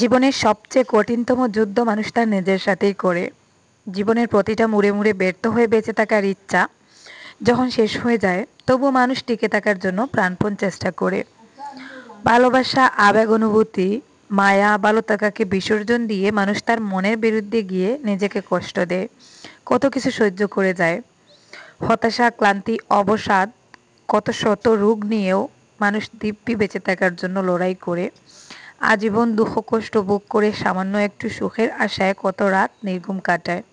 জীবনের সবচেয়ে কঠিনতম যুদ্ধ মানুষ তার নিজের সাথেই করে। জীবনের প্রতিটা মুড়ে মুড়ে ব্যর্থ হয়ে বেঁচে থাকার ইচ্ছা যখন শেষ হয়ে যায়, তবুও মানুষ টিকে থাকার জন্য প্রাণপণ চেষ্টা করে। ভালোবাসা, আবেগ, অনুভূতি, মায়া, ভালো থাকাকে বিসর্জন দিয়ে মানুষ তার মনের বিরুদ্ধে গিয়ে নিজেকে কষ্ট দেয়, কত কিছু সহ্য করে যায়। হতাশা, ক্লান্তি, অবসাদ, কত শত রোগ নিয়েও মানুষ দিব্যি বেঁচে থাকার জন্য লড়াই করে। আজীবন দুঃখ কষ্ট ভোগ করে সামান্য একটু সুখের আশায় কত রাত নির্ঘুম কাটায়।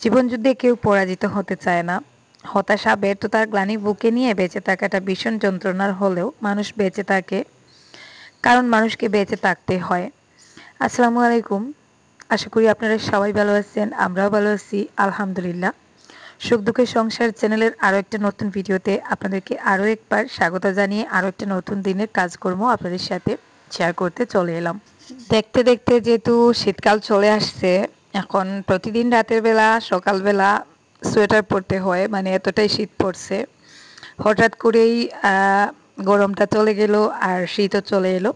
জীবনযুদ্ধে কেউ পরাজিত হতে চায় না। হতাশা, ব্যর্থতার গ্লানি বুকে নিয়ে বেঁচে থাকাটা ভীষণ যন্ত্রণার হলেও মানুষ বেঁচে থাকে, কারণ মানুষকে বেঁচে থাকতে হয়। আসসালামু আলাইকুম। আশা করি আপনারা সবাই ভালো আছেন, আমরাও ভালো আছি আলহামদুলিল্লাহ। সুখ দুঃখের সংসার চ্যানেলের আরও একটা নতুন ভিডিওতে আপনাদেরকে আরও একবার স্বাগত জানিয়ে আরও একটা নতুন দিনের কাজকর্ম আপনাদের সাথে শেয়ার করতে চলে এলাম। দেখতে দেখতে যেহেতু শীতকাল চলে আসছে, এখন প্রতিদিন রাতের বেলা সকালবেলা সোয়েটার পরতে হয়, মানে এতটাই শীত পড়ছে। হঠাৎ করেই গরমটা চলে গেল আর শীতও চলে এলো।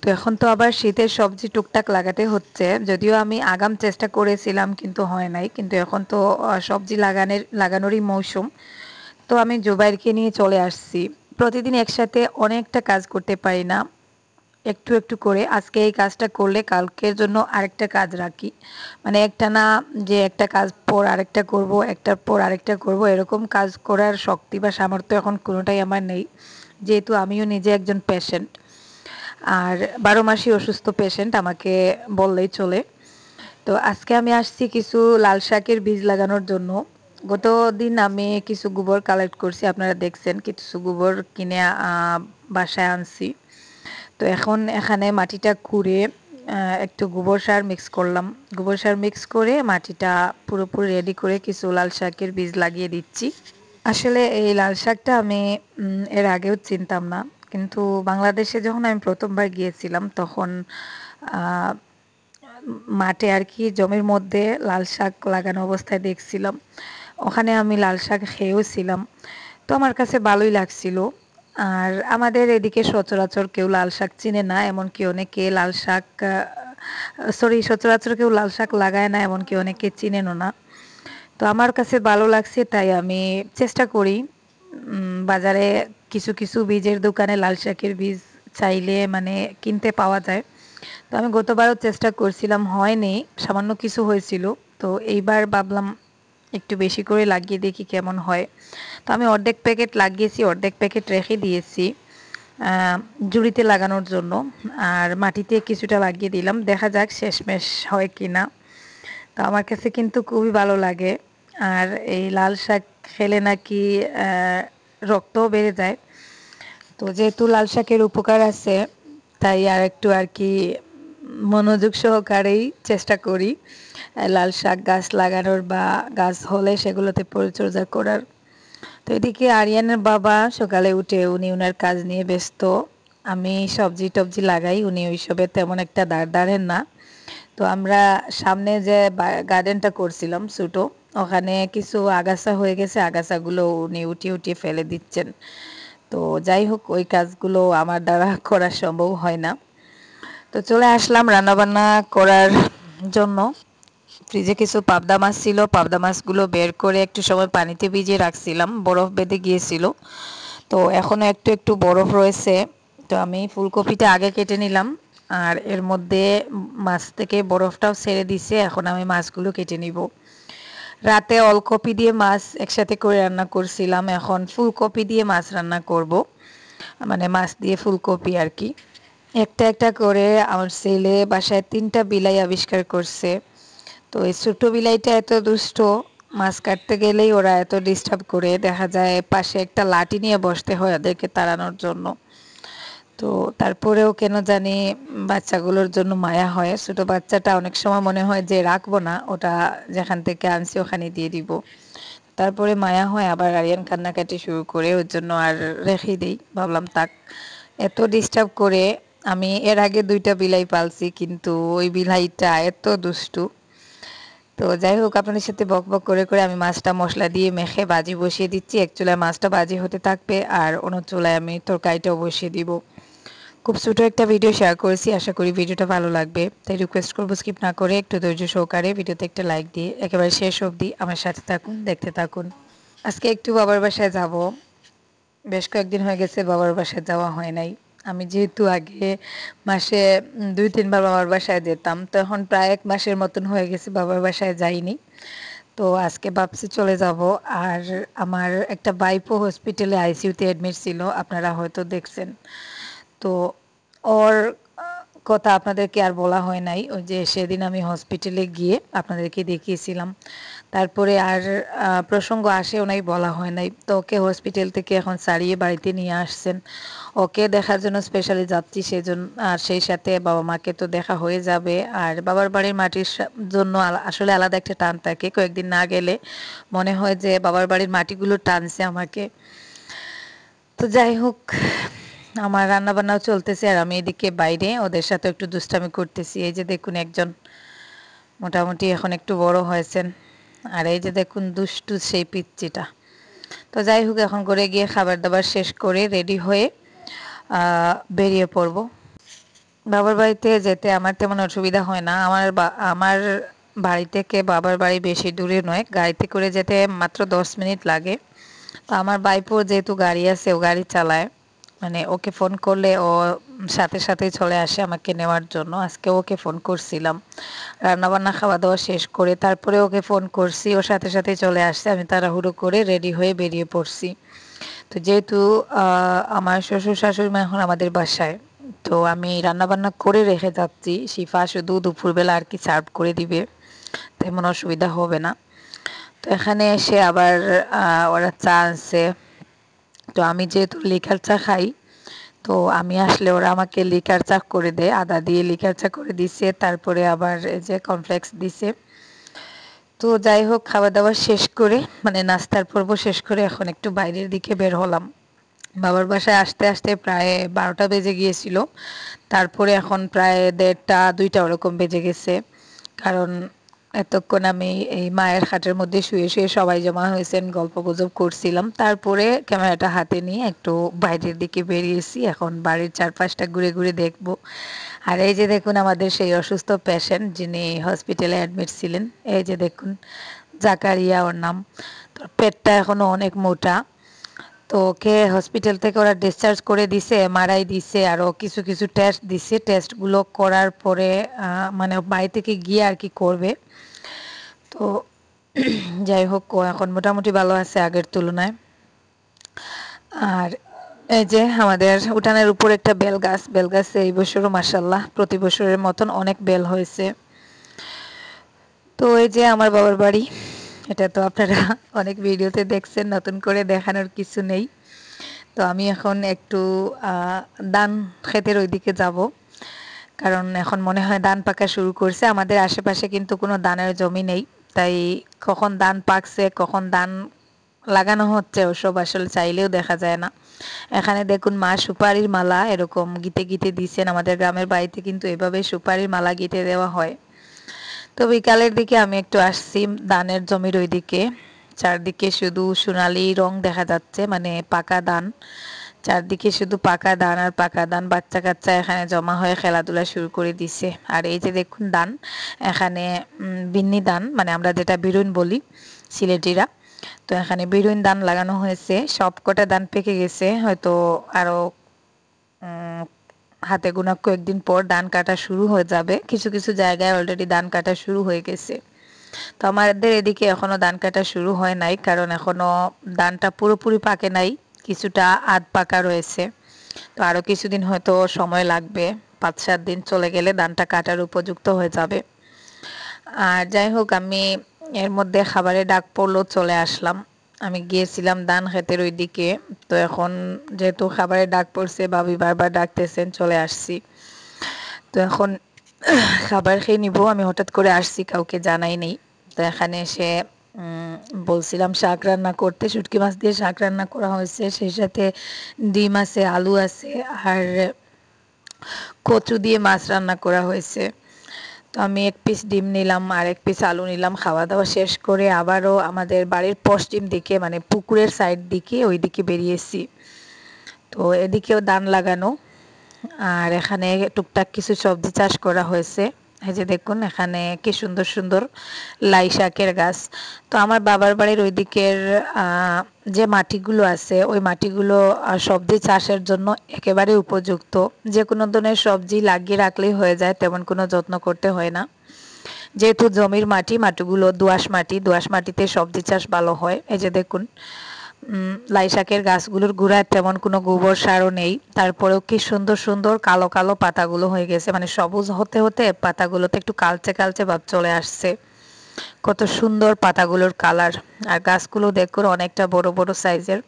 তো এখন তো আবার শীতের সবজি টুকটাক লাগাতে হচ্ছে, যদিও আমি আগাম চেষ্টা করেছিলাম কিন্তু হয় নাই। কিন্তু এখন তো সবজি লাগানোরই মৌসুম। তো আমি জুবাইরকে নিয়ে চলে আসছি। প্রতিদিন একসাথে অনেকটা কাজ করতে পারি না, একটু একটু করে। আজকে এই কাজটা করলে কালকের জন্য আরেকটা কাজ রাখি, মানে একটা না যে একটা কাজ পর আরেকটা করব, একটার পর আরেকটা করব, এরকম কাজ করার শক্তি বা সামর্থ্য এখন কোনোটাই আমার নেই, যেহেতু আমিও নিজে একজন পেশেন্ট। আর 12 মাসই অসুস্থ পেশেন্ট আমাকে বললেই চলে। তো আজকে আমি আসছি কিছু লাল শাকের বীজ লাগানোর জন্য। গত দিন আমি কিছু গোবর কালেক্ট করছি, আপনারা দেখছেন, কিছু গোবর কিনে বাসায় আনছি। তো এখন এখানে মাটিটা খুঁড়ে একটু গোবর সার মিক্স করলাম। গোবর সার মিক্স করে মাটিটা পুরোপুরি রেডি করে কিছু লাল শাকের বীজ লাগিয়ে দিচ্ছি। আসলে এই লাল শাকটা আমি এর আগেও চিনতাম না, কিন্তু বাংলাদেশে যখন আমি প্রথমবার গিয়েছিলাম তখন আহ, মাঠে আর কি জমির মধ্যে লাল শাক লাগানো অবস্থায় দেখছিলাম। ওখানে আমি লাল শাক খেয়েও ছিলাম। তো আমার কাছে ভালোই লাগছিল। আর আমাদের এদিকে সচরাচর কেউ লাল শাক চিনে না, এমনকি অনেকে লাল শাক সচরাচর কেউ লাল শাক লাগায় না, এমনকি অনেকে চিনেনও না। তো আমার কাছে ভালো লাগছে তাই আমি চেষ্টা করি। বাজারে কিছু কিছু বীজের দোকানে লাল শাকের বীজ চাইলে মানে কিনতে পাওয়া যায়। তো আমি গতবারও চেষ্টা করছিলাম, হয়নি, সামান্য কিছু হয়েছিল। তো এইবার ভাবলাম একটু বেশি করে লাগিয়ে দেখি কেমন হয়। তো আমি অর্ধেক প্যাকেট লাগিয়েছি, অর্ধেক প্যাকেট রেখে দিয়েছি আহ, জুড়িতে লাগানোর জন্য। আর মাটিতে কিছুটা লাগিয়ে দিলাম, দেখা যাক শেষমেশ হয় কি না। তো আমার কাছে কিন্তু খুবই ভালো লাগে। আর এই লাল শাক খেলে নাকি রক্তও বেড়ে যায়। তো যেহেতু লাল শাকের উপকার আছে, তাই আর একটু আর কি মনোযোগ সহকারেই চেষ্টা করি লাল শাক গাছ লাগানোর বা গাছ হলে সেগুলোতে পরিচর্যা করার। তো এদিকে আরিয়ানের বাবা সকালে উঠে উনি ওনার কাজ নিয়ে ব্যস্ত। আমি সবজি টবজি লাগাই, উনি ওইসবে তেমন একটা দাঁড়েন না। তো আমরা সামনে যে গার্ডেনটা করছিলাম ছোটো, ওখানে কিছু আগাছা হয়ে গেছে, আগাছাগুলো উনি উঠিয়ে উঠিয়ে ফেলে দিচ্ছেন। তো যাই হোক, ওই কাজগুলো আমার দ্বারা করা সম্ভব হয় না। তো চলে আসলাম রান্নাবান্না করার জন্য। ফ্রিজে কিছু পাবদা মাছ ছিল, পাবদা মাছগুলো বের করে একটু সময় পানিতে ভিজিয়ে রাখছিলাম, বরফ বেঁধে গিয়েছিল। তো এখনও একটু একটু বরফ রয়েছে। তো আমি ফুলকপিটা আগে কেটে নিলাম, আর এর মধ্যে মাছ থেকে বরফটাও ছেড়ে দিছে। এখন আমি মাছগুলো কেটে নিব। রাতে অলকপি দিয়ে মাছ একসাথে করে রান্না করছিলাম, এখন ফুলকপি দিয়ে মাছ রান্না করব, মানে মাছ দিয়ে ফুলকপি আর কি। একটা একটা করে আমার ছেলে বাসায় 3টা বিলাই আবিষ্কার করছে। তো এই ছোট বিলাইটা এত দুষ্ট, মাছ কাটতে গেলেই ওরা এত ডিস্টার্ব করে, দেখা যায় পাশে একটা লাঠি নিয়ে বসতে হয় ওদেরকে তাড়ানোর জন্য। তো তারপরেও কেন জানি বাচ্চাগুলোর জন্য মায়া হয়। ছোট বাচ্চাটা অনেক সময় মনে হয় যে রাখবো না, ওটা যেখান থেকে আনছি ওখানে দিয়ে দিব। তারপরে মায়া হয়, আবার আরিয়ান কান্নাকাটি শুরু করে, ওর জন্য আর রেখে দিই। ভাবলাম থাক, এত ডিস্টার্ব করে। আমি এর আগে 2টা বিলাই পালছি, কিন্তু ওই বিলাইটা এত দুষ্টু। তো যাই হোক, আপনাদের সাথে বক বক করে করে আমি মাছটা মশলা দিয়ে মেখে ভাজি বসিয়ে দিচ্ছি। এক চুলায় মাছটা ভাজি হতে থাকবে আর অন্য চুলায় আমি তরকারিটাও বসিয়ে দিব। খুব ছোট একটা ভিডিও শেয়ার করেছি, আশা করি ভিডিওটা ভালো লাগবে। তাই রিকোয়েস্ট করব স্কিপ না করে একটু ধৈর্য সহকারে ভিডিওতে একটা লাইক দিয়ে একেবারে শেষ অবধি আমার সাথে থাকুন, দেখতে থাকুন। আজকে একটু বাবার বাসায় যাব। বেশ কয়েকদিন হয়ে গেছে বাবার বাসায় যাওয়া হয় নাই। আমি যেহেতু আগে মাসে ২-৩ বার বাবার বাসায় যেতাম, তো এখন প্রায় ১ মাসের মতন হয়ে গেছে বাবার বাসায় যাইনি। তো আজকে ভাবছি চলে যাব। আর আমার একটা ভাইপো হসপিটালে আইসিইউতে অ্যাডমিট ছিল, আপনারা হয়তো দেখছেন। তো ওর কথা আপনাদেরকে আর বলা হয় নাই। ওই যে সেদিন আমি হসপিটালে গিয়ে আপনাদেরকে দেখিয়েছিলাম। তারপরে আর প্রসঙ্গ আসেও নাই, বলা হয় নাই। তো ওকে হসপিটাল থেকে এখন ছাড়িয়ে বাড়িতে নিয়ে আসছেন। ওকে দেখার জন্য স্পেশালি যাচ্ছি সেজন্য, আর সেই সাথে বাবা মাকে তো দেখা হয়ে যাবে। আর বাবার বাড়ির মাটির জন্য আসলে আলাদা একটা টান থাকে। কয়েকদিন না গেলে মনে হয় যে বাবার বাড়ির মাটিগুলো টানছে আমাকে। তো যাই হোক, আমার রান্নাবান্নাও চলতেছে আর আমি এদিকে বাইরে ওদের সাথে একটু দুষ্টামি করতেছি। এই যে দেখুন একজন মোটামুটি এখন একটু বড় হয়েছেন, আর এই যে দেখুন দুষ্টু সেই পিচ্চিটা। তো যাই হোক, এখন করে গিয়ে খাবার দাবার শেষ করে রেডি হয়ে বেরিয়ে পড়ব। বাবার বাড়িতে যেতে আমার তেমন অসুবিধা হয় না। আমার বাড়ি থেকে বাবার বাড়ি বেশি দূরে নয়, গাড়িতে করে যেতে মাত্র 10 মিনিট লাগে। তো আমার ভাইপো যেহেতু গাড়ি আছে, ও গাড়ি চালায়, মানে ওকে ফোন করলে ও সাথে সাথেই চলে আসে আমাকে নেওয়ার জন্য। আজকে ওকে ফোন করছিলাম, রান্নাবান্না খাওয়া দাওয়া শেষ করে তারপরে ওকে ফোন করছি, ওর সাথে সাথেই চলে আসছে। আমি তাড়াহুড়ো করে রেডি হয়ে বেরিয়ে পড়ছি। তো যেহেতু আমার শ্বশুর শাশুড়ি মা এখন আমাদের বাসায়, তো আমি রান্নাবান্না করে রেখে যাচ্ছি। শিফা শুধু দুপুরবেলা আর কি সার্ভ করে দিবে, তেমন অসুবিধা হবে না। তো এখানে এসে আবার ওরা চা আনছে। তো আমি যেহেতু লিকার চা খাই, তো আমি আসলে ওরা আমাকে লিকার চা করে দেয়, আদা দিয়ে লিকার চা করে দিছে। তারপরে আবার এই যে কর্নফ্লেক্স দিছে। তো যাই হোক, খাওয়া দাওয়া শেষ করে মানে নাস্তার পর্ব শেষ করে এখন একটু বাইরের দিকে বের হলাম। বাবার বাসায় আসতে আসতে প্রায় ১২টা বেজে গিয়েছিল। তারপরে এখন প্রায় ১:৩০-২টা ওরকম বেজে গেছে। কারণ এতক্ষণ আমি এই মায়ের খাটের মধ্যে শুয়ে শুয়ে সবাই জমা হয়েছেন, গল্পগুজব করছিলাম। তারপরে ক্যামেরাটা হাতে নিয়ে একটু বাইরের দিকে বেরিয়েছি। এখন বাড়ির চারপাশটা ঘুরে ঘুরে দেখব। আর এই যে দেখুন আমাদের সেই অসুস্থ পেশেন্ট যিনি হসপিটালে অ্যাডমিট ছিলেন, এই যে দেখুন জাকারিয়া ওর নাম। তো পেটটা এখনো অনেক মোটা। তো ওকে হসপিটাল থেকে ওরা ডিসচার্জ করে দিছে, এমআরআই দিছে, আরও কিছু কিছু টেস্ট দিছে। টেস্টগুলো করার পরে মানে বাড়ি থেকে গিয়ে আর কি করবে। তো যাই হোক, ও এখন মোটামুটি ভালো আছে আগের তুলনায়। আর এই যে আমাদের উঠানের উপর একটা বেল গাছ, বেল গাছে এই বছরও মাসাল্লাহ প্রতি বছরের মতন অনেক বেল হয়েছে। তো এই যে আমার বাবার বাড়ি, এটা তো আপনারা অনেক ভিডিওতে দেখছেন, নতুন করে দেখানোর কিছু নেই। তো আমি এখন একটু ধান ক্ষেতের ওইদিকে যাব, কারণ এখন মনে হয় ধান পাকা শুরু করছে। আমাদের আশেপাশে কিন্তু কোনো ধানের জমি নেই, তাই কখন ধান পাকছে কখন ধান লাগানো হচ্ছে ওসব আসলে চাইলেও দেখা যায় না। এখানে দেখুন মা সুপারির মালা এরকম গিতে গিতে দিচ্ছেন। আমাদের গ্রামের বাড়িতে কিন্তু এভাবে সুপারির মালা গিতে দেওয়া হয়। তো বিকালের দিকে আমি একটু আসছি ধানের জমির ওইদিকে। চারদিকে শুধু সোনালি রং দেখা যাচ্ছে, মানে পাকা ধান। চারদিকে শুধু পাকা ধান আর পাকা ধান। বাচ্চা কাচ্চা এখানে জমা হয়ে খেলাধুলা শুরু করে দিছে। আর এই যে দেখুন ধান, এখানে বিন্নি ধান, মানে আমরা যেটা বিরুন বলি সিলেটিরা। তো এখানে বিরুন ধান লাগানো হয়েছে, সব কটা ধান পেকে গেছে, হয়তো আরো হাতে গোনা কয়েকদিন পর ধান কাটা শুরু হয়ে যাবে। কিছু কিছু জায়গায় অলরেডি ধান কাটা শুরু হয়ে গেছে। তো আমাদের এদিকে এখনো ধান কাটা শুরু হয় নাই, কারণ এখনো ধানটা পুরোপুরি পাকে নাই, কিছুটা আধ পাকা রয়েছে। তো আরো কিছুদিন হয়তো সময় লাগবে, ৫-৭ দিন চলে গেলে ধানটা কাটার উপযুক্ত হয়ে যাবে। আর যাই হোক, আমি এর মধ্যে খাবারে ডাক পড়লো, চলে আসলাম। আমি গিয়েছিলাম ধান ক্ষেতের ওইদিকে। তো এখন যেহেতু খাবারে ডাক পড়ছে, ভাবি বারবার ডাকতেছেন, চলে আসছি। তো এখন খাবার খেয়ে নিব। আমি হঠাৎ করে আসছি, কাউকে জানাই নেই। তো এখানে এসে বলছিলাম শাক রান্না করতে, শুটকি মাছ দিয়ে শাক রান্না করা হয়েছে, সেই সাথে ডিম আছে, আলু আছে, আর কচু দিয়ে মাছ রান্না করা হয়েছে। তো আমি ১ পিস ডিম নিলাম আর ১ পিস আলু নিলাম। খাওয়া দাওয়া শেষ করে আবারও আমাদের বাড়ির পশ্চিম দিকে, মানে পুকুরের সাইড দিকে, ওই দিকে বেরিয়েছি। তো এদিকেও ধান লাগানো, আর এখানে টুকটাক কিছু সবজি চাষ করা হয়েছে। এই যে দেখুন এখানে কি সুন্দর সুন্দর লাই শাকের গাছ। তো আমার বাবার বাড়ির ওই দিকের যে মাটিগুলো আছে ওই মাটিগুলো সবজি চাষের জন্য একেবারে উপযুক্ত। যে কোনো ধরনের সবজি লাগিয়ে রাখলেই হয়ে যায়, তেমন কোনো যত্ন করতে হয় না। যেহেতু জমির মাটিগুলো দোআঁশ মাটি, দোআঁশ মাটিতে সবজি চাষ ভালো হয়। এই যে দেখুন লাই শাকের গাছগুলোর গোড়ায় তেমন কোনো গোবর সারও নেই, তারপরেও কি সুন্দর সুন্দর কালো কালো পাতাগুলো হয়ে গেছে, মানে সবুজ হতে হতে পাতাগুলোতে একটু কালচে কালচে ভাব চলে আসছে। কত সুন্দর পাতাগুলোর কালার। আর গাছগুলো দেখুন অনেকটা বড় বড় সাইজের।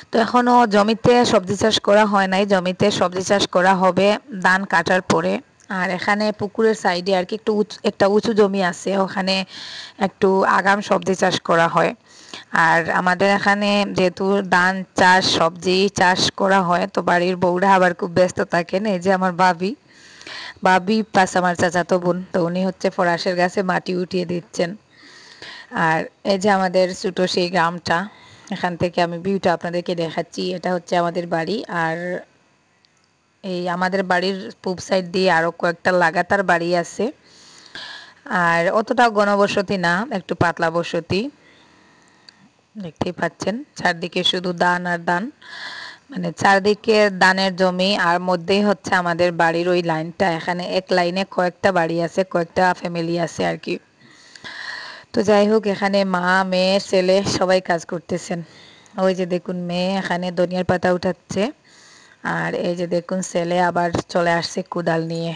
তো এখনো জমিতে সবজি চাষ করা হয় নাই, জমিতে সবজি চাষ করা হবে ধান কাটার পরে। আর এখানে পুকুরের সাইডে আর কি একটা উঁচু জমি আছে, ওখানে একটু আগাম সবজি চাষ করা হয়। আর আমাদের এখানে যেহেতু ধান চাষ সবজি চাষ করা হয়, তো বাড়ির বউরা আবার খুব ব্যস্ত থাকেন। এই যে আমার ভাবি ভাবি প্লাস আমার চাচাতো বোন, তো উনি হচ্ছে ফরাসের গাছে মাটি উঠিয়ে দিচ্ছেন। আর এই যে আমাদের ছোট সেই গ্রামটা, এখান থেকে আমি ভিউটা আপনাদেরকে দেখাচ্ছি। এটা হচ্ছে আমাদের বাড়ি। আর এই আমাদের বাড়ির পূব সাইড দিয়ে আরও কয়েকটা লাগাতার বাড়ি আছে। আর অতটাও ঘনবসতি না, একটু পাতলা বসতি। দেখতেই পাচ্ছেন চারদিকে শুধু ধান আর ধান, মানে চারদিকে ধানের জমি। আর মধ্যেই হচ্ছে আমাদের বাড়ির ওই লাইনটা, এখানে এক লাইনে কয়েকটা বাড়ি আছে, কয়েকটা ফ্যামিলি আছে আর কি। তো যাই হোক এখানে মা মেয়ে ছেলে সবাই কাজ করতেছেন। ওই যে দেখুন মেয়ে এখানে ধনিয়ার পাতা উঠাচ্ছে, আর এই যে দেখুন ছেলে আবার চলে আসছে কোদাল নিয়ে।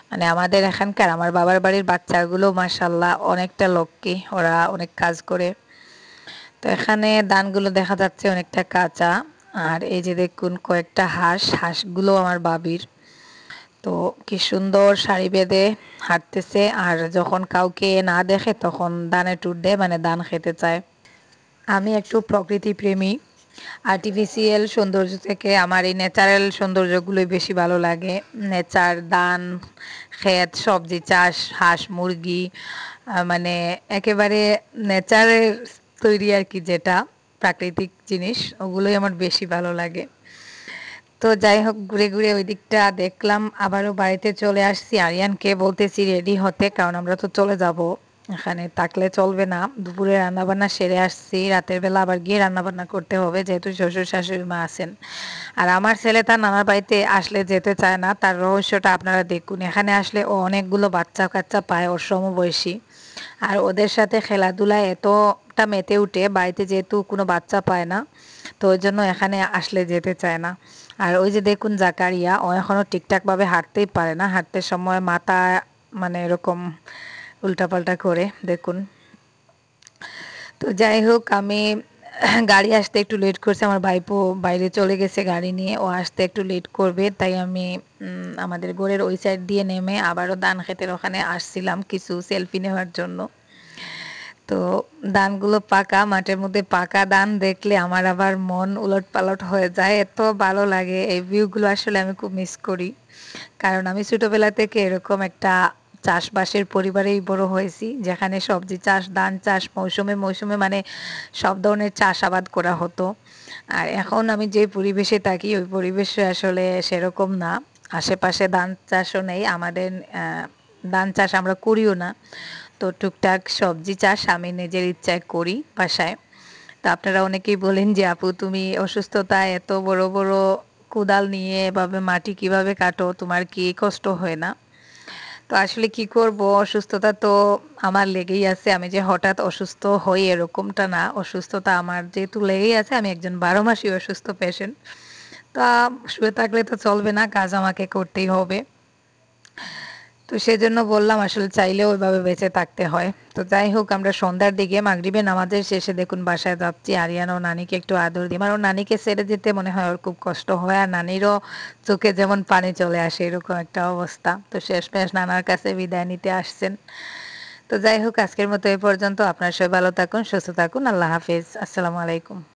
মানে আমাদের এখানকার আমার বাবার বাড়ির বাচ্চাগুলো মাশাল্লাহ অনেকটা লক্ষ্মী, ওরা অনেক কাজ করে। তো এখানে ধানগুলো দেখা যাচ্ছে অনেকটা কাঁচা। আর এই যে দেখুন কয়েকটা হাঁসগুলো আমার বাবির। তো কি সুন্দর সারি বেঁধে হাঁটতেছে, আর যখন কাউকে না দেখে তখন ধানে টুট দেয়, মানে ধান খেতে চায়। আমি একটু প্রকৃতি প্রেমী। আর্টিফিশিয়াল সৌন্দর্য থেকে আমার এই ন্যাচারাল সৌন্দর্যগুলোই বেশি ভালো লাগে। নেচার, ধান, ক্ষেত, সবজি চাষ, হাঁস মুরগি, মানে একেবারে নেচারের তৈরি আর কি, যেটা প্রাকৃতিক জিনিস ওগুলোই আমার বেশি ভালো লাগে। তো যাই হোক ঘুরে ঘুরে ওই দিকটা দেখলাম, আবারও বাড়িতে চলে আসছি। আরিয়ানকে বলতেছি রেডি হতে, কারণ আমরা তো চলে যাব, এখানে থাকলে চলবে না। দুপুরে রান্নাবান্না সেরে আসছি, রাতের বেলা আবার গিয়ে রান্নাবান্না করতে হবে, যেহেতু শ্বশুর শাশুড়ি মা আছেন। আর আমার ছেলে তার নানার বাড়িতে আসলে যেতে চায় না, তার রহস্যটা আপনারা দেখুন। এখানে আসলে ও অনেকগুলো বাচ্চা কাচ্চা পায় ওর সমবয়সী, আর ওদের সাথে খেলাধুলায় এতটা মেতে উঠে, বাড়িতে যেহেতু কোনো বাচ্চা পায় না, তো ওই জন্য এখানে আসলে যেতে চায় না। আর ওই যে দেখুন জাকারিয়া, ও এখনো ঠিকঠাকভাবে হাঁটতেই পারে না, হাঁটতে সময় মাথা মানে এরকম উল্টাপাল্টা করে দেখুন। তো যাই হোক আমি গাড়ি আসতে একটু লেট করছে, আমার ভাইপো বাইরে চলে গেছে গাড়ি নিয়ে, ও আসতে একটু লেট করবে, তাই আমি আমাদের ঘরের ওই সাইড দিয়ে নেমে আবারও ধান ক্ষেতের ওখানে আসছিলাম কিছু সেলফি নেওয়ার জন্য। তো ধানগুলো পাকা, মাঠের মধ্যে পাকা ধান দেখলে আমার আবার মন উলট পালট হয়ে যায়, এত ভালো লাগে। এই ভিউগুলো আসলে আমি খুব মিস করি, কারণ আমি ছোটবেলা থেকে এরকম একটা চাষবাসের পরিবারেই বড় হয়েছি, যেখানে সবজি চাষ, ধান চাষ মৌসুমে মৌসুমে, মানে সব ধরনের চাষাবাদ করা হতো। আর এখন আমি যে পরিবেশে থাকি ওই পরিবেশে আসলে সেরকম না। আশেপাশে ধান চাষও নেই আমাদের, ধান চাষ আমরা করিও না। তো টুকটাক সবজি চাষ আমি নিজের ইচ্ছায় করি বাসায়। তো আপনারা অনেকেই বলেন যে আপু তুমি অসুস্থতায় এত বড় বড় কোদাল নিয়ে এভাবে মাটি কিভাবে কাটো, তোমার কি কষ্ট হয় না? তো আসলে কি করব, অসুস্থতা তো আমার লেগেই আছে। আমি যে হঠাৎ অসুস্থ হই এরকমটা না, অসুস্থতা আমার যেহেতু লেগেই আছে, আমি একজন 12 মাসই অসুস্থ পেশেন্ট। তা শুয়ে থাকলে তো চলবে না, কাজ আমাকে করতেই হবে। তো সেজন্য বললাম আসলে চাইলেও ওইভাবে বেঁচে থাকতে হয়। তো যাই হোক আমরা সন্ধ্যার দিকে মাগরিবের নামাজের শেষে দেখুন বাসায় যাচ্ছি। আরিয়ান ও নানিকে একটু আদর দিই, আমার ওর নানিকে ছেড়ে যেতে মনে হয় ওর খুব কষ্ট হয়, আর নানিরও চোখে যেমন পানি চলে আসে এরকম একটা অবস্থা। তো শেষমেশ নানার কাছে বিদায় নিতে আসছেন। তো যাই হোক আজকের মতো এ পর্যন্ত। আপনারা সবাই ভালো থাকুন, সুস্থ থাকুন। আল্লাহ হাফেজ, আসসালামু আলাইকুম।